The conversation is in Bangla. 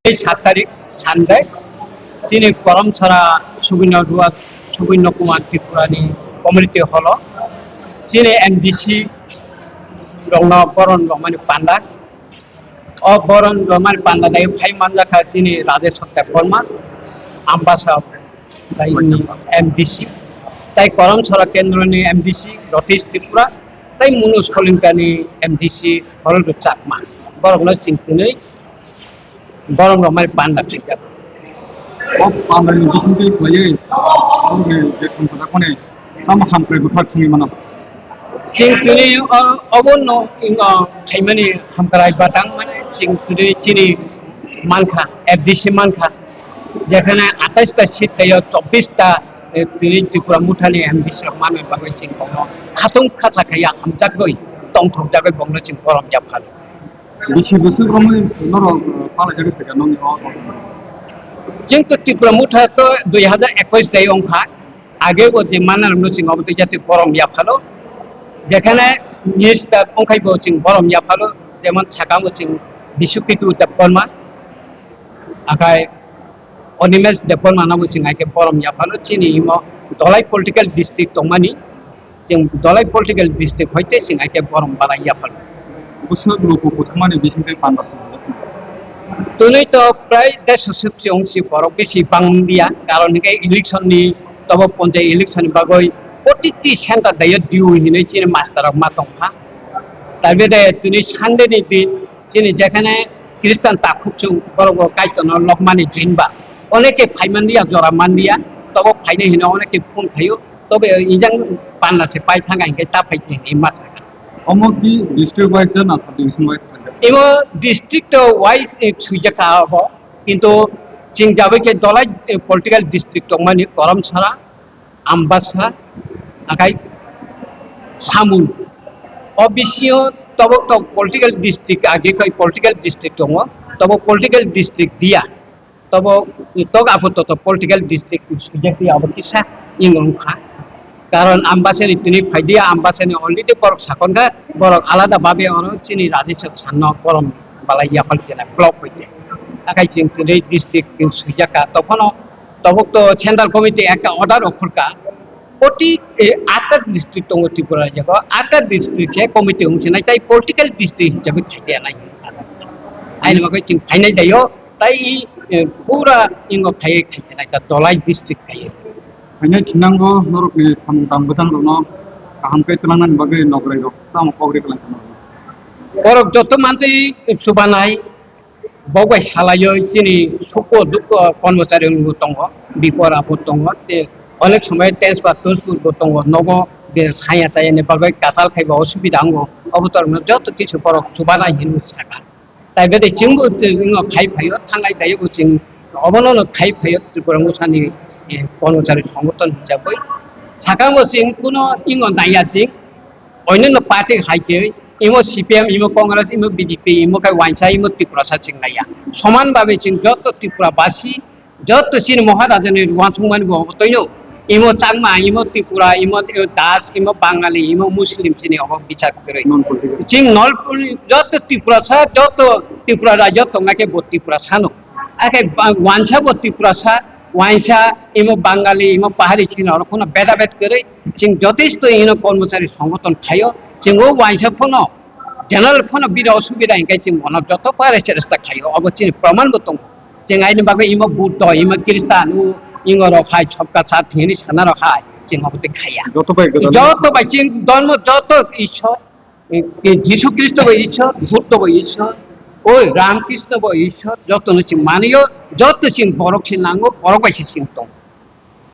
এই 7 তারিখ সানডে তিনি করমছড়া সুবর্ণ কুমার ত্রিপুরানি কমিউনিটি হল তিনি এমডিসি রংনা বরণ রহমানি পান্ডা বরণ রহমানি পান্ডা দায় ভাই মানজাখা তিনি রাজেশ সত্যাব বর্মা আম্বাসাদ এমডিসি তাই করমছড়া কেন্দ্রনি এমডিসি রতীশ ত্রিপুরা তাই মুনুজ কলিঙ্কানি এমডিসি হরল চাকমা বরংনো চিন্তিनै বরং রহমানি পান্ডা Tripura Pandang itu sendiri boleh, orang di tempat aku ni, nama hampir bukan kini mana. চিংতুনি অবন্য খাইমানি হামকারাই বাটাং মানে চিংতুনি চিনি মানখা এফডিসি মানখা যেখানে 28টা সিট থাকো 24টা ত্রিপুরা মুঠানি এমডিসি মানে বাগৈ চিং খাতুং খাচাখাইয়া হামজাগৈ টংথকজাগৈ বংনো চিং গরম জাফাল Bisi besi ramai, noro pala jadi pegang nongi orang. কিন্তু ত্রিপুরা মুঠা তো 2021 দায় অংখা আগেও যে মানার চিং অবধি যাতে গরম জাফালো যেখানে নিউজটা অংখাইব চিং গরম জাফালো যেমন ছাকামো চিং বিশুকিটু দেববর্মা আকাই অনিমেশ দেববর্মা নামো চিং আইকে গরম জাফালো চিনি ইমো দলাই পলিটিক্যাল ডিস্ট্রিক্ট দমানি চিং দলাই পলিটিক্যাল ডিস্ট্রিক্ট হইতে চিং আইকে গরম বালাই জাফালো Busuk lupa putamani bisi pegang pandang. তুই তো প্রায় 150 অংশী বড় বেশি বাংলিয়া কারণ ইলেকশন নি তব পঞ্চায়েত ইলেকশন বাগৈ প্রতিটি সেন্টার দায় ডিউ হিনে চিনি মাস্টার মা দংখা তার বেদে তুমি সানডে নি দিন চিনি যেখানে খ্রিস্টান তাকুচু বড় বড় কাইতন লকমানি দিনবা অনেকে ফাইমান্দিয়া জরা মান্দিয়া তব ফাইনে হিনে অনেকে ফোন খাইও তবে ইজাং পান্নাসে পাই থাঙ্গা হিকে তা ফাইতে নি মাছা Omo ki district wise dan atau division wise saja. এবার ডিস্ট্রিক্ট ওয়াইজ সুইজাকা হব কিন্তু চিং যাবে কে দলাই পলিটিক্যাল ডিস্ট্রিক্ট মানে করমছড়া আমবাসা আকাই সামুল অবিসিও তব তো পলিটিক্যাল ডিস্ট্রিক্ট আগে কই পলিটিক্যাল ডিস্ট্রিক্ট দङ তব পলিটিক্যাল ডিস্ট্রিক্ট দিয়া তব তক আপত তো পলিটিক্যাল ডিস্ট্রিক্ট সুইজাকি আবকিসা ইংরংখা কারণ আমবাসানি তিনি ফাইদিয়া আমবাসানি অলরেডি বরক সাকনগা বরক আলাদা ভাবে চিনি রাজেশ সান্ন গরম বালাইয়া ফালতেনা ব্লক হইতে আকাই চিং তিনি ডিস্ট্রিক্ট সুইজাকা তখনও তবক তো সেন্ট্রাল কমিটি একটা অর্ডার অফরকা প্রতি 8টা ডিস্ট্রিক্ট দङ ত্রিপুরা যাব 8টা ডিস্ট্রিক্টে কমিটি হচ্ছে না তাই পলিটিক্যাল ডিস্ট্রিক্ট হিসাবে খাইয়া নাই আইন মাকে চিং ফাইনাই দাইও তাই পুরা ইঙ্গ খাইয়ে খাইছে না দলাই ডিস্ট্রিক্ট খাইয়ে Hanya kinanggo norok ni samudang betang rono kaham pe telangan bagai nograi rok sama pogri kelangan. বরক যত মানতে সুবানাই বগাই সালাইও চিনি সুখ দুঃখ কর্মচারী দङ বিপদ আপদ দङ অনেক সময় ট্রান্সফার দङ নগ ছায়া চাইনে বাগৈ কাঁচাল খাইব অসুবিধা আঙ্গ অবতর যত কিছু বরক সুবানাই হিনু থাকা তাই বেদে চিংবো খাই ফাইও থাঙ্গাই দাইবো চিং অবনন খাই ফাইও ত্রিপুরা মুসানি কর্মচারী সংগঠন হিসাবে সাকামো চিং কোনো ইঙ্গ নাইয়া চিং অন্যান্য পার্টি হাইকে ইমো সিপিএম ইমো কংগ্রেস ইমো বিজেপি ইমো কাই ওয়াইসা ইমো ত্রিপুরা চিং নাইয়া সমানভাবে চিং যত ত্রিপুরাবাসী যত চিন মহারাজনের ওয়ানসংমান অবতৈন ইমো চাকমা ইমো ত্রিপুরা ইমো দাস ইমো বাঙালি ইমো মুসলিম চিনি অব বিচার করে চিং নল যত ত্রিপুরা যত ত্রিপুরা রাজ্য তোমাকে ত্রিপুরা সানো আগে ওয়ানসা ত্রিপুরা ওয়াইসা ইমো বাঙালি ইমো পাহাড়ি ছিল কোনো বেদাবেদ করে চিং যথেষ্ট ইনো কর্মচারী সংগঠন খাইও চিং ও ওয়াইসা ফোন জেনারেল ফোন বিরা অসুবিধা হিংকাই চিং মন যত পারে চেষ্টা খাইও অবশ্যই প্রমাণবো দङ চিং আইনি বাকে ইমো বুদ্ধ ইমো খ্রিস্টান ইঙ্গ রখাই সবকা সাথ হিনি সানা রখাই চিং অবতে খাইয়া যত বাই চিং ধর্ম যত ঈশ্বর যীশু খ্রিস্ট বই ঈশ্বর বুদ্ধ বই ঈশ্বর ওই রামকৃষ্ণ বই ঈশ্বর যত চিং মানিও যত চিং বরক চিং নাঙ্গো বরক বাইছে চিং দङ